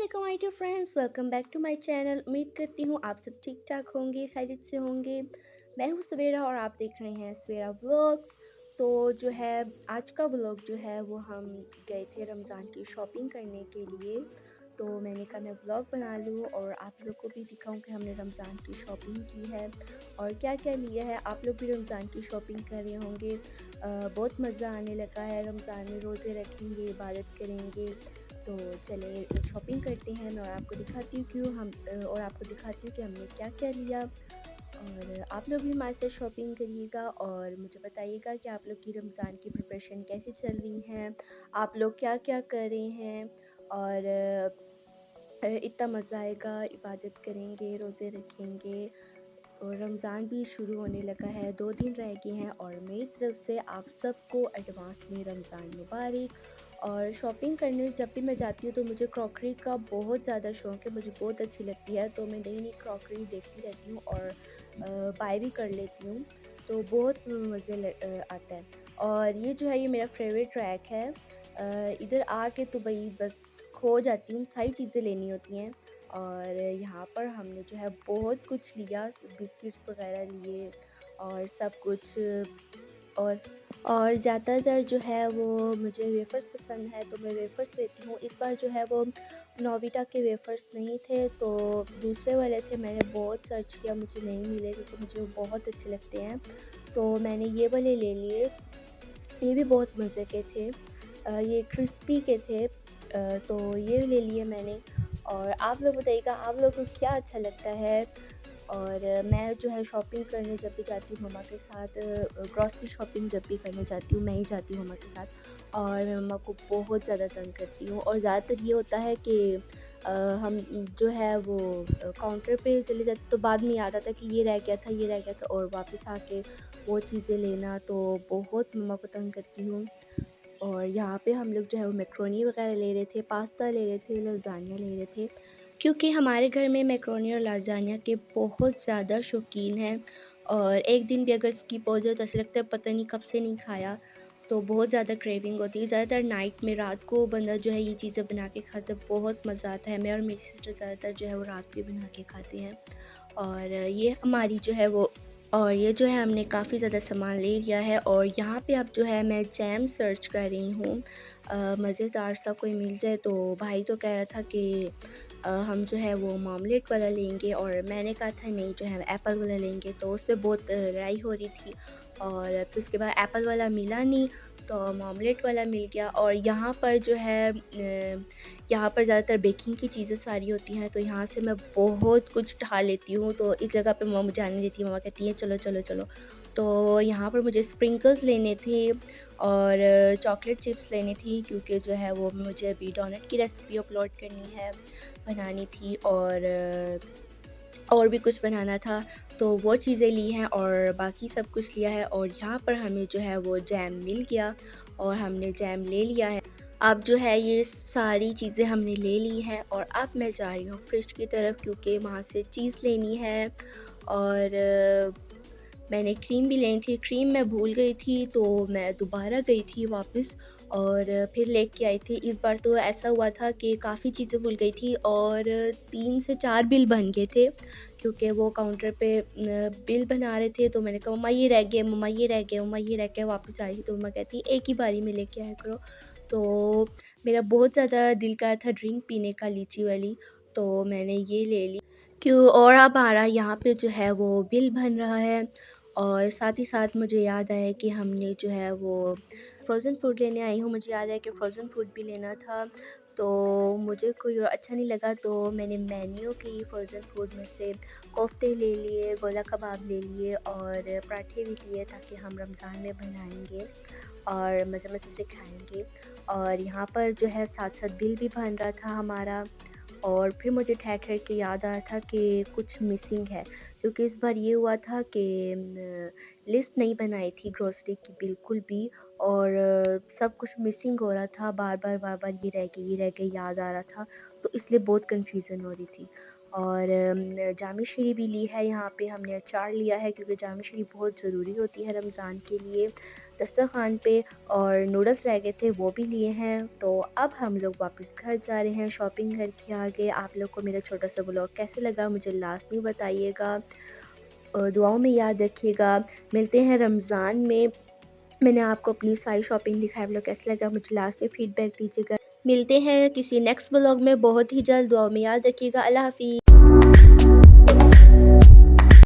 अस्सलाम my dear friends, welcome back to my channel. उम्मीद करती हूँ आप सब ठीक ठाक होंगे, खैरियत से होंगे। मैं हूँ सवेरा और आप देख रहे हैं सवेरा व्लॉग्स। तो जो है आज का व्लॉग जो है वो हम गए थे रमज़ान की शॉपिंग करने के लिए। तो मैंने कहा मैं व्लॉग बना लूँ और आप लोग को भी दिखाऊँ कि हमने रमज़ान की शॉपिंग की है और क्या क्या लिया है। आप लोग भी रमज़ान की शॉपिंग कर रहे होंगे। बहुत मज़ा आने लगा है। रमज़ान में रोज़े रखेंगे, इबादत करेंगे। तो चले शॉपिंग करते हैं। मैं आपको दिखाती हूँ और आपको दिखाती हूँ कि हमने क्या क्या लिया। और आप लोग भी हमारे साथ शॉपिंग करिएगा और मुझे बताइएगा कि आप लोग की रमज़ान की प्रिपरेशन कैसी चल रही हैं, आप लोग क्या क्या कर रहे हैं। और इतना मज़ा आएगा, इबादत करेंगे, रोज़े रखेंगे और रमज़ान भी शुरू होने लगा है। 2 दिन रह गए हैं और मेरी तरफ से आप सबको एडवांस में रमज़ान मुबारक। और शॉपिंग करने जब भी मैं जाती हूँ तो मुझे क्रॉकरी का बहुत ज़्यादा शौक़ है, मुझे बहुत अच्छी लगती है। तो मैं नई नई क्रॉकरी देखती रहती हूँ और बाय भी कर लेती हूँ। तो बहुत आता है। और ये जो है ये मेरा फेवरेट ट्रैक है। इधर आके तो भाई बस खो जाती हूँ, सारी चीज़ें लेनी होती हैं। और यहाँ पर हमने जो है बहुत कुछ लिया, बिस्किट्स वगैरह लिए और सब कुछ। और और ज़्यादातर जो है वो मुझे वेफ़र्स पसंद है तो मैं वेफ़र्स लेती हूँ। इस बार जो है वो नोविटा के वेफ़र्स नहीं थे तो दूसरे वाले थे। मैंने बहुत सर्च किया, मुझे नहीं मिले क्योंकि मुझे वो बहुत अच्छे लगते हैं। तो मैंने ये वाले ले लिए। ये भी बहुत मज़े के थे। ये क्रिस्पी के थे। तो ये ले लिए मैंने। और आप लोग बताइएगा आप लोगों को क्या अच्छा लगता है। और मैं जो है शॉपिंग करने जब भी जाती हूँ मम्मा के साथ, ग्रॉसरी शॉपिंग जब भी करने जाती हूँ मैं ही जाती हूँ मम्मा के साथ। और मैं मम्मा को बहुत ज़्यादा तंग करती हूँ और ज़्यादातर ये होता है कि हम जो है वो काउंटर पे चले जाते तो बाद में याद आता कि ये रह गया था, ये रह गया था और वापस आके वो चीज़ें लेना। तो बहुत मम्मा को तंग करती हूँ। और यहाँ पे हम लोग जो है वो मैक्रोनी वगैरह ले रहे थे, पास्ता ले रहे थे, लज़ानिया ले रहे थे। क्योंकि हमारे घर में मैक्रोनी और लाज़ानिया के बहुत ज़्यादा शौकीन हैं। और एक दिन भी अगर स्किप हो जाए तो ऐसा लगता है पता नहीं कब से नहीं खाया। तो बहुत ज़्यादा क्रेविंग होती है। ज़्यादातर नाइट में रात को बंदा जो है ये चीज़ें बना के खाता है, बहुत मज़ा आता है। मैं और मेरी सिस्टर ज़्यादातर जो है वो रात को ही बना के खाते हैं। और ये हमारी जो है वो और ये जो है हमने काफ़ी ज़्यादा सामान ले लिया है। और यहाँ पे अब जो है मैं जैम सर्च कर रही हूँ, मज़ेदार सा कोई मिल जाए। तो भाई तो कह रहा था कि हम जो है वो मामलेट वाला लेंगे और मैंने कहा था नहीं जो है एप्पल वाला लेंगे। तो उस पे बहुत लड़ाई हो रही थी और फिर उसके बाद एप्पल वाला मिला नहीं तो मामलेट वाला मिल गया। और यहाँ पर जो है यहाँ पर ज़्यादातर बेकिंग की चीज़ें सारी होती हैं तो यहाँ से मैं बहुत कुछ उठा लेती हूँ। तो इस जगह पे मम्मा मुझे आने देती है, मम्मा कहती है चलो चलो चलो। तो यहाँ पर मुझे स्प्रिंकल्स लेने थे और चॉकलेट चिप्स लेनी थी क्योंकि जो है वो मुझे अभी डोनट की रेसिपी अपलोड करनी है, बनानी थी। और भी कुछ बनाना था तो वो चीज़ें ली हैं और बाकी सब कुछ लिया है। और यहाँ पर हमें जो है वो जैम मिल गया और हमने जैम ले लिया है। अब जो है ये सारी चीज़ें हमने ले ली हैं और अब मैं जा रही हूँ फ्रिज की तरफ क्योंकि वहाँ से चीज़ लेनी है। और मैंने क्रीम भी लेनी थी, क्रीम मैं भूल गई थी तो मैं दोबारा गई थी वापस और फिर लेके आई थी। इस बार तो ऐसा हुआ था कि काफ़ी चीज़ें भूल गई थी और 3 से 4 बिल बन गए थे क्योंकि वो काउंटर पे बिल बना रहे थे। तो मैंने कहा मम्मा ये रह गए, मम्मा ये रह गए, मम्मा ये रह गए। वापस आई थी तो मम्मा कहती एक ही बारी में लेके आया करो। तो मेरा बहुत ज़्यादा दिल कर रहा था ड्रिंक पीने का, लीची वाली, तो मैंने ये ले ली। क्यों और अब हमारा यहाँ पे जो है वो बिल बन रहा है। और साथ ही साथ मुझे याद आया कि हमने जो है वो फ्रोज़न फूड लेने आई हूँ, मुझे याद है कि फ्रोज़न फूड भी लेना था। तो मुझे कोई और अच्छा नहीं लगा तो मैंने मेन्यू की फ्रोज़न फूड में से कोफ्ते ले लिए, गोला कबाब ले लिए और पराठे भी लिए ताकि हम रमज़ान में बनाएंगे और मज़े-मज़े से खाएंगे। और यहाँ पर जो है साथ-साथ बिल भी बन रहा था हमारा। और फिर मुझे ठहर-ठहर के याद आ रहा था कि कुछ मिसिंग है क्योंकि इस बार ये हुआ था कि लिस्ट नहीं बनाई थी ग्रोसरी की बिल्कुल भी। और सब कुछ मिसिंग हो रहा था, बार-बार ये रह गई, ये रह गई याद आ रहा था। तो इसलिए बहुत कन्फ्यूज़न हो रही थी। और जामी शीरी भी ली है। यहाँ पे हमने अचार लिया है क्योंकि जामी शीरी बहुत ज़रूरी होती है रमज़ान के लिए दस्तरखान पे। और नूडल्स रह गए थे वो भी लिए हैं। तो अब हम लोग वापस घर जा रहे हैं शॉपिंग करके आगे। आप लोग को मेरा छोटा सा व्लॉग कैसे लगा मुझे लास्ट में बताइएगा। दुआओं में याद रखिएगा। मिलते हैं रमज़ान में। मैंने आपको अपनी सारी शॉपिंग दिखाई, व्लॉग कैसा लगा मुझे लास्ट में फ़ीडबैक दीजिएगा। मिलते हैं किसी नेक्स्ट व्लॉग में बहुत ही जल्द। दुआओं में याद रखिएगा। अल्लाह हाफ़िज़।